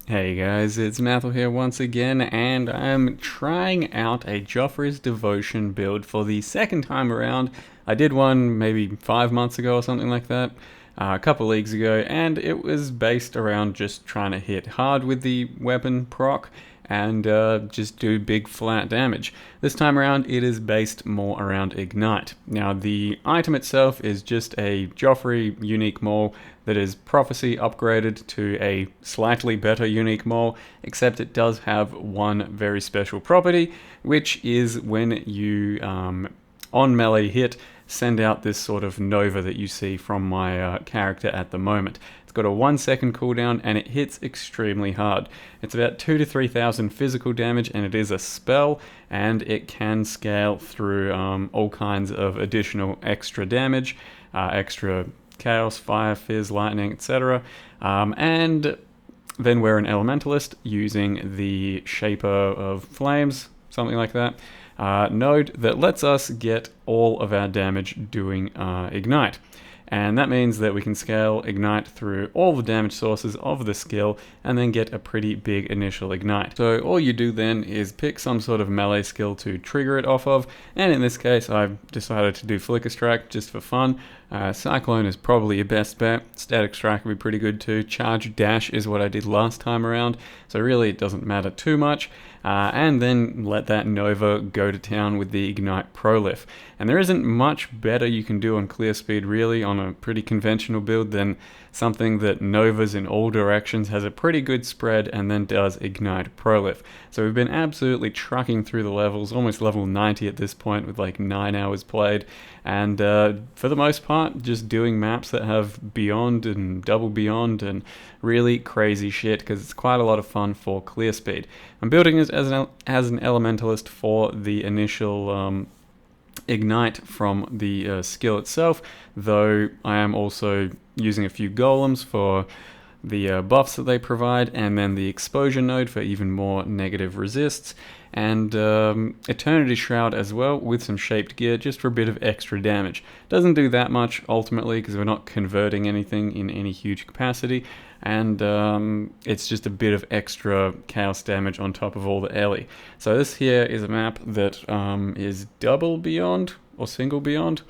Hey guys, it's Mathel here once again, and I'm trying out a Geofri's Devotion build for the second time around. I did one maybe 5 months ago or something like that, a couple leagues ago, and it was based around just trying to hit hard with the weapon proc and just do big flat damage. This time around it is based more around Ignite. Now the item itself is just a Geofri unique mole that is Prophecy upgraded to a slightly better unique mole, except it does have one very special property, which is when you on melee hit send out this sort of nova that you see from my character at the moment. It's got a 1 second cooldown and it hits extremely hard. It's about 2 to 3,000 physical damage, and it is a spell, and it can scale through all kinds of additional extra damage, extra chaos, fire, fizz, lightning, etc. And then we're an Elementalist using the Shaper of Flames, something like that, node that lets us get all of our damage doing Ignite. And that means that we can scale Ignite through all the damage sources of the skill and then get a pretty big initial Ignite. So all you do then is pick some sort of melee skill to trigger it off of, and in this case I've decided to do Flicker Strike just for fun. Cyclone is probably your best bet. Static Strike would be pretty good too. Charge Dash is what I did last time around, so really it doesn't matter too much. And then let that Nova go to town with the Ignite Prolif. And there isn't much better you can do on clear speed really on a pretty conventional build than something that Novas in all directions, has a pretty good spread, and then does Ignite Prolif. So we've been absolutely trucking through the levels, almost level 90 at this point with like 9 hours played, and for the most part just doing maps that have Beyond and Double Beyond and really crazy shit, because it's quite a lot of fun for clear speed. I'm building it as an Elementalist for the initial Ignite from the skill itself, though I am also using a few golems for the buffs that they provide, and then the exposure node for even more negative resists, and Eternity Shroud as well with some shaped gear just for a bit of extra damage. Doesn't do that much ultimately because we're not converting anything in any huge capacity, and it's just a bit of extra chaos damage on top of all the Ellie. So this here is a map that is double Beyond or single Beyond,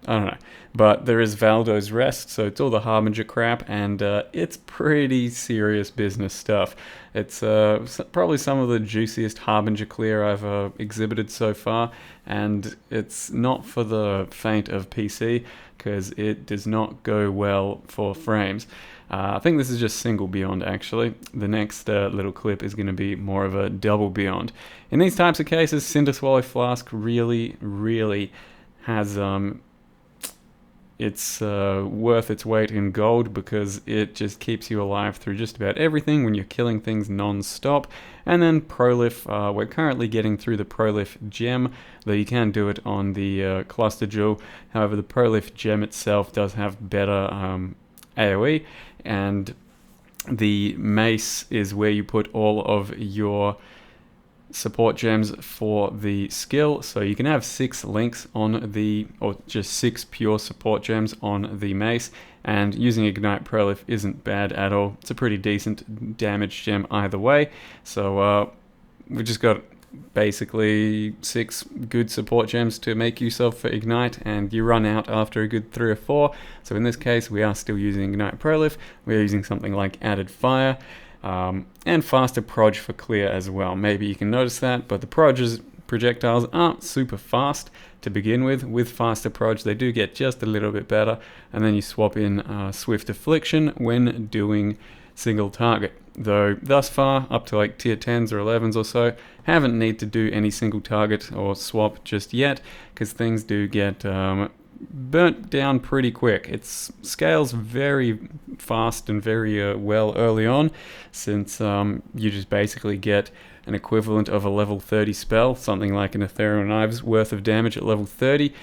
I don't know, but there is Valdo's Rest, so it's all the Harbinger crap, and it's pretty serious business stuff. It's probably some of the juiciest Harbinger clear I've exhibited so far, and it's not for the faint of PC, because it does not go well for frames. I think this is just single Beyond actually. The next little clip is going to be more of a double Beyond. In these types of cases, Cinder Swallow Flask really has it's worth its weight in gold, because it just keeps you alive through just about everything when you're killing things non-stop. And then Prolif, we're currently getting through the Prolif gem, though you can do it on the cluster jewel. However, the Prolif gem itself does have better AoE, and the mace is where you put all of your support gems for the skill. So you can have 6 links on the, or just 6 pure support gems on the mace, and using Ignite Prolif isn't bad at all. It's a pretty decent damage gem either way. So we just got basically 6 good support gems to make use of for Ignite, and you run out after a good 3 or 4. So in this case we are still using Ignite Prolif. We're using something like Added Fire, and faster proj for clear as well. Maybe you can notice that, but the projectiles aren't super fast to begin with. With faster proj they do get just a little bit better, and then you swap in Swift Affliction when doing single target. Though thus far, up to like tier 10s or 11s or so, haven't need to do any single target or swap just yet, because things do get burnt down pretty quick. It scales very fast and very well early on, since you just basically get an equivalent of a level 30 spell, something like an Ethereal Knives worth of damage at level 30,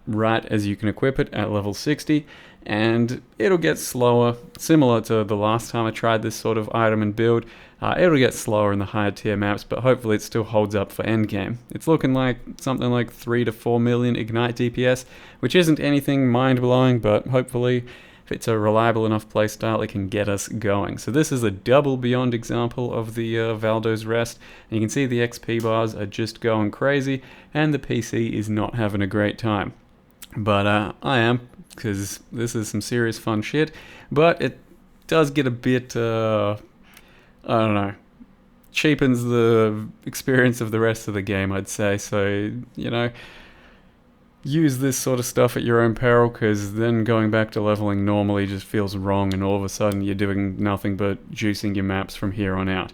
right as you can equip it at level 60, and it'll get slower, similar to the last time I tried this sort of item and build. It'll get slower in the higher tier maps, but hopefully it still holds up for endgame. It's looking like something like 3 to 4 million Ignite DPS, which isn't anything mind-blowing, but hopefully if it's a reliable enough playstyle, it can get us going. So this is a double beyond example of the Valdo's Rest. And you can see the XP bars are just going crazy, and the PC is not having a great time. But I am, because this is some serious fun shit. But it does get a bit, I don't know, cheapens the experience of the rest of the game, I'd say. So, you know, use this sort of stuff at your own peril, because then going back to leveling normally just feels wrong, and all of a sudden you're doing nothing but juicing your maps from here on out.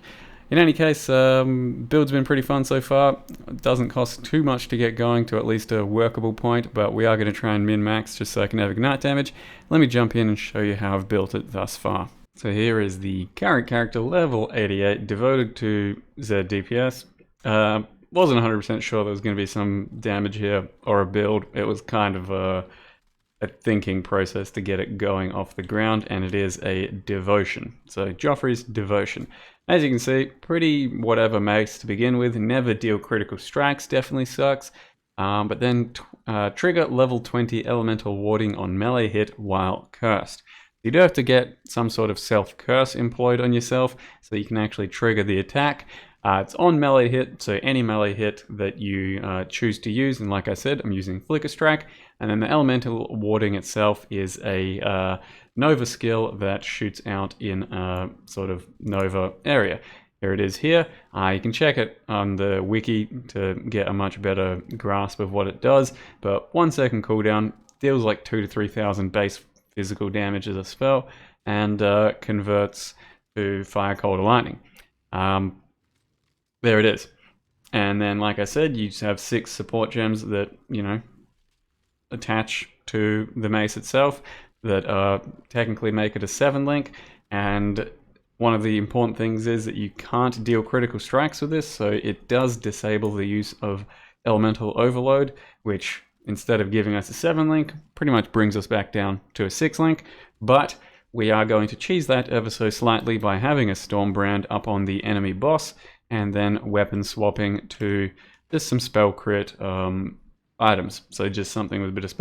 In any case, build's been pretty fun so far. It doesn't cost too much to get going to at least a workable point, but we are going to try and min-max just so I can have ignite damage. Let me jump in and show you how I've built it thus far. So here is the current character, level 88, devoted to Z DPS. Wasn't 100% sure there was going to be some damage here or a build. It was kind of a thinking process to get it going off the ground, and it is a devotion. So Geofri's devotion. As you can see, pretty whatever makes to begin with. Never deal critical strikes, definitely sucks. But then trigger level 20 elemental warding on melee hit while cursed. You do have to get some sort of self-curse employed on yourself so you can actually trigger the attack. It's on melee hit, so any melee hit that you choose to use, and like I said, I'm using Flicker Strike, and then the elemental warding itself is a Nova skill that shoots out in a sort of Nova area. Here it is here. You can check it on the wiki to get a much better grasp of what it does, but 1 second cooldown deals like 2,000 to 3,000 base physical damage as a spell, and converts to Fire, Cold, or Lightning. There it is. And then, like I said, you just have 6 support gems that, you know, attach to the mace itself that technically make it a 7-link. And one of the important things is that you can't deal critical strikes with this, so it does disable the use of Elemental Overload, which instead of giving us a 7-link, pretty much brings us back down to a 6-link. But we are going to cheese that ever so slightly by having a Stormbrand up on the enemy boss, and then weapon swapping to just some spell crit items. So just something with a bit of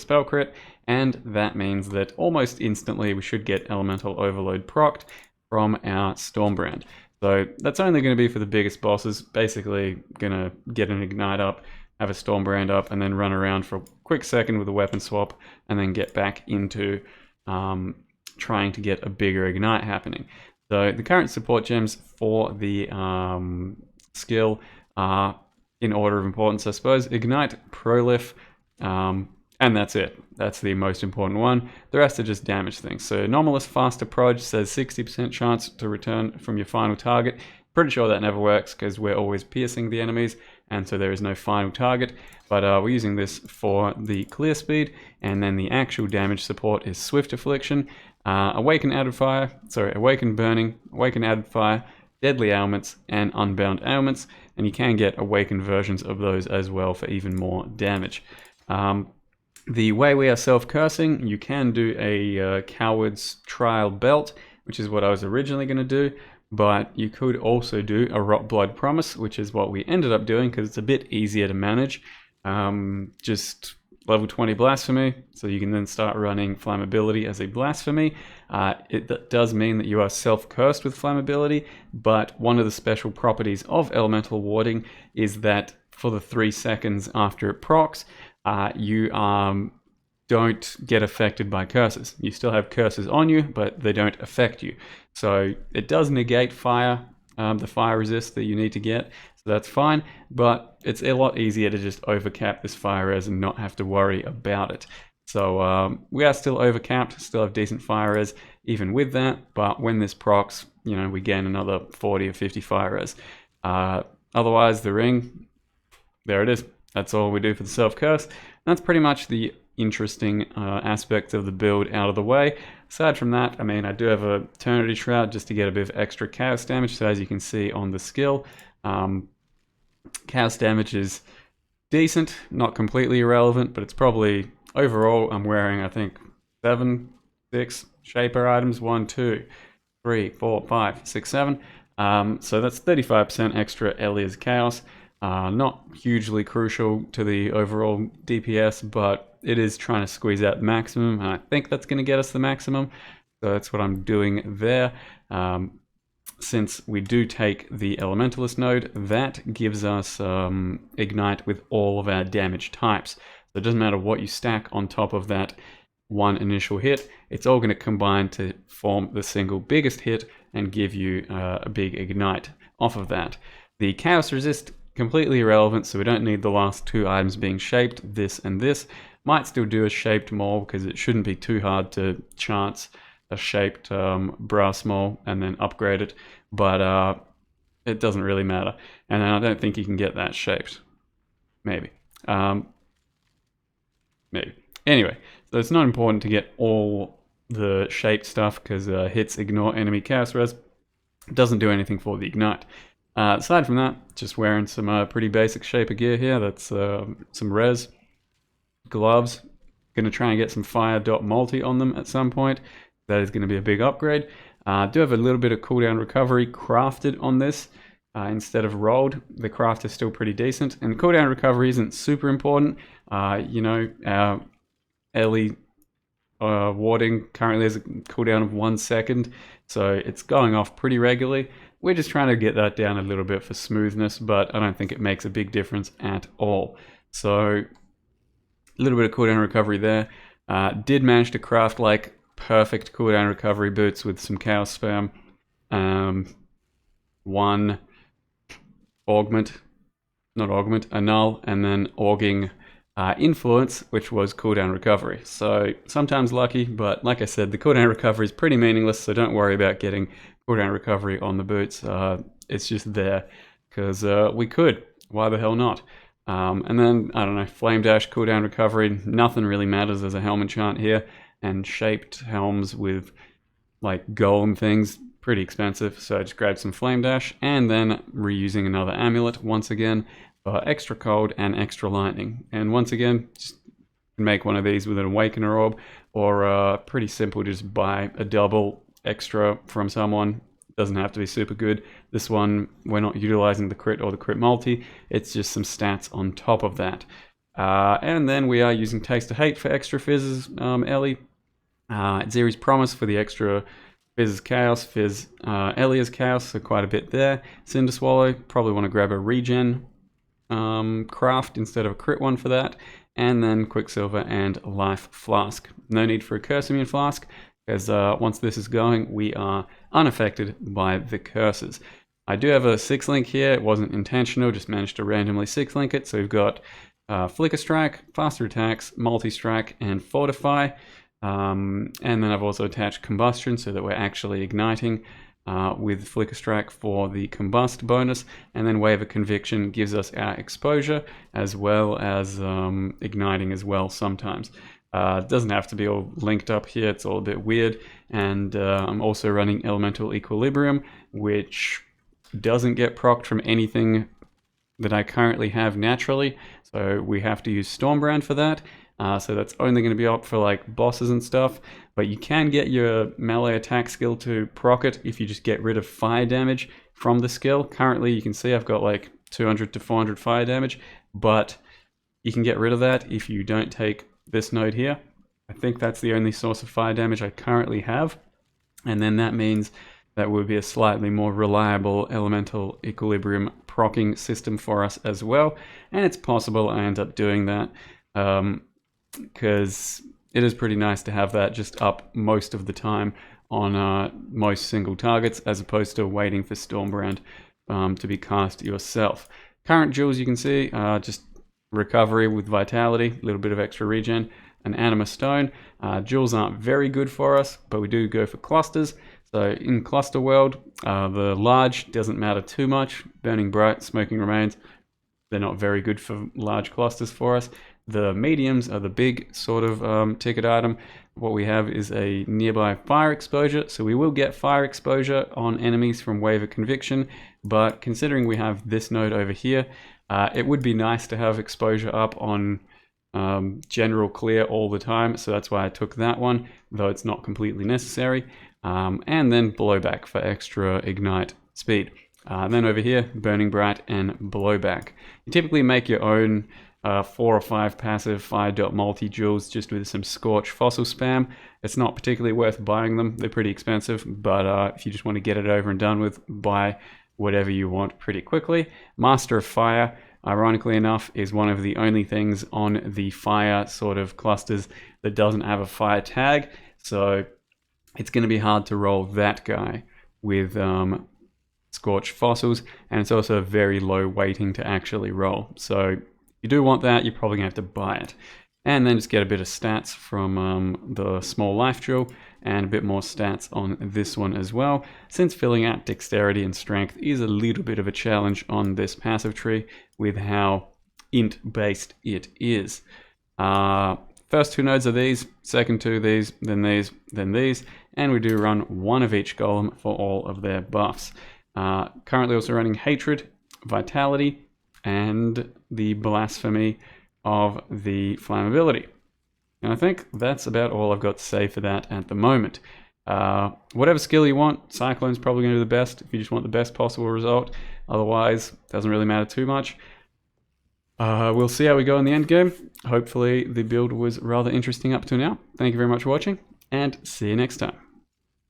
spell crit, and that means that almost instantly we should get Elemental Overload procced from our Stormbrand. So that's only going to be for the biggest bosses. Basically going to get an ignite up, have a Stormbrand up, and then run around for a quick second with a weapon swap, and then get back into trying to get a bigger ignite happening. So the current support gems for the skill are in order of importance, I suppose. Ignite, Prolif, and that's it. That's the most important one. The rest are just damage things. So Anomalous Fast Approach says 60% chance to return from your final target. Pretty sure that never works because we're always piercing the enemies, and so there is no final target. But we're using this for the clear speed, and then the actual damage support is Swift Affliction, Awaken Burning, Awaken Added Fire, Deadly Ailments, and Unbound Ailments, and you can get awakened versions of those as well for even more damage. The way we are self-cursing, you can do a Coward's Trial Belt, which is what I was originally going to do, but you could also do a Rot Blood Promise, which is what we ended up doing because it's a bit easier to manage. Just level 20 Blasphemy, so you can then start running Flammability as a Blasphemy. It does mean that you are self-cursed with Flammability, but one of the special properties of Elemental Warding is that for the 3 seconds after it procs, you don't get affected by curses. You still have curses on you, but they don't affect you. So it does negate fire, the fire resist that you need to get, so that's fine, but it's a lot easier to just overcap this fire res and not have to worry about it. So we are still overcapped, still have decent fire res even with that, but when this procs, you know, we gain another 40 or 50 fire res. Otherwise, the ring, there it is. That's all we do for the self-curse. That's pretty much the interesting aspects of the build out of the way. Aside from that, I mean, I do have a Eternity Shroud just to get a bit of extra chaos damage. So as you can see on the skill, chaos damage is decent, not completely irrelevant, but it's probably, overall, I'm wearing, I think, 7, 6 Shaper items, 1, 2, 3, 4, 5, 6, 7. So that's 35% extra Elia's chaos. Not hugely crucial to the overall DPS, but it is trying to squeeze out the maximum, and I think that's going to get us the maximum. So that's what I'm doing there. Since we do take the Elementalist node, that gives us Ignite with all of our damage types. So it doesn't matter what you stack on top of that one initial hit, it's all going to combine to form the single biggest hit and give you a big Ignite off of that. The Chaos Resist, completely irrelevant, so we don't need the last two items being shaped, this and this. Might still do a shaped mole because it shouldn't be too hard to chance a shaped brass mole and then upgrade it, but it doesn't really matter. And I don't think you can get that shaped. Maybe. Maybe. Anyway, so it's not important to get all the shaped stuff because hits ignore enemy chaos res. It doesn't do anything for the ignite. Aside from that, just wearing some pretty basic shaper gear here. That's some res, gloves. Gonna try and get some fire dot multi on them at some point. That is going to be a big upgrade. Do have a little bit of cooldown recovery crafted on this instead of rolled. The craft is still pretty decent, and cooldown recovery isn't super important. You know, our Ellie warding currently has a cooldown of 1 second, so it's going off pretty regularly. We're just trying to get that down a little bit for smoothness, but I don't think it makes a big difference at all. So a little bit of cooldown recovery there. Did manage to craft like perfect cooldown recovery boots with some chaos spam, one annul, and then auging influence, which was cooldown recovery. So sometimes lucky, but like I said, the cooldown recovery is pretty meaningless, so don't worry about getting cooldown recovery on the boots. It's just there because we could. Why the hell not? And then, I don't know, flame dash, cooldown recovery, nothing really matters. There's a helm enchant here. And shaped helms with like golem things, pretty expensive, so I just grabbed some flame dash and then reusing another amulet once again for extra cold and extra lightning. And once again, just make one of these with an awakener orb, or pretty simple, just buy a double extra from someone. Doesn't have to be super good. This one, we're not utilizing the crit or the crit multi, it's just some stats on top of that. And then we are using Taste of Hate for extra fizzes, Ellie. Zeri's Promise for the extra Fizz's Chaos, Fizz Ellie's Chaos, so quite a bit there. Cinder Swallow, probably want to grab a regen craft instead of a crit one for that. And then Quicksilver and Life Flask. No need for a Curse Immune Flask, because once this is going, we are unaffected by the curses. I do have a 6-link here, it wasn't intentional, just managed to randomly 6-link it. So we've got Flicker Strike, Faster Attacks, Multi-Strike, and Fortify. And then I've also attached Combustion so that we're actually igniting with Flicker Strike for the Combust bonus. And then Wave of Conviction gives us our exposure as well as igniting as well sometimes. It doesn't have to be all linked up here, it's all a bit weird. And I'm also running Elemental Equilibrium, which doesn't get procced from anything that I currently have naturally. So we have to use Stormbrand for that. So that's only going to be up for like bosses and stuff, but you can get your melee attack skill to proc it if you just get rid of fire damage from the skill. Currently you can see I've got like 200 to 400 fire damage, but you can get rid of that if you don't take this node here. I think that's the only source of fire damage I currently have, and then that means that would be a slightly more reliable Elemental Equilibrium proccing system for us as well, and it's possible I end up doing that. Because it is pretty nice to have that just up most of the time on most single targets, as opposed to waiting for Stormbrand to be cast yourself. Current jewels you can see, just recovery with vitality, a little bit of extra regen, an anima stone. Jewels aren't very good for us, but we do go for clusters. So in cluster world, the large doesn't matter too much. Burning Bright, Smoking Remains, they're not very good for large clusters for us. The mediums are the big sort of ticket item. What we have is a nearby fire exposure, so we will get fire exposure on enemies from Wave of Conviction, but considering we have this node over here, it would be nice to have exposure up on general clear all the time, so that's why I took that one, though it's not completely necessary. And then Blowback for extra ignite speed. And then over here, Burning Bright and Blowback. You typically make your own 4 or 5 passive fire dot multi-jewels just with some Scorch fossil spam. It's not particularly worth buying them. They're pretty expensive, but if you just want to get it over and done with, buy whatever you want pretty quickly. Master of Fire, ironically enough, is one of the only things on the fire sort of clusters that doesn't have a fire tag, so it's going to be hard to roll that guy with Scorch fossils, and it's also a very low weighting to actually roll. So if you do want that, you're probably going to have to buy it. And then just get a bit of stats from the small life jewel, and a bit more stats on this one as well, since filling out dexterity and strength is a little bit of a challenge on this passive tree with how int based it is. First 2 nodes are these, second 2 these, then these, then these, and we do run 1 of each golem for all of their buffs. Currently also running Hatred, Vitality, and the Blasphemy of the Flammability. And I think that's about all I've got to say for that at the moment. Whatever skill you want, Cyclone's probably going to do the best if you just want the best possible result. Otherwise, it doesn't really matter too much. We'll see how we go in the end game. Hopefully the build was rather interesting up to now. Thank you very much for watching, and see you next time.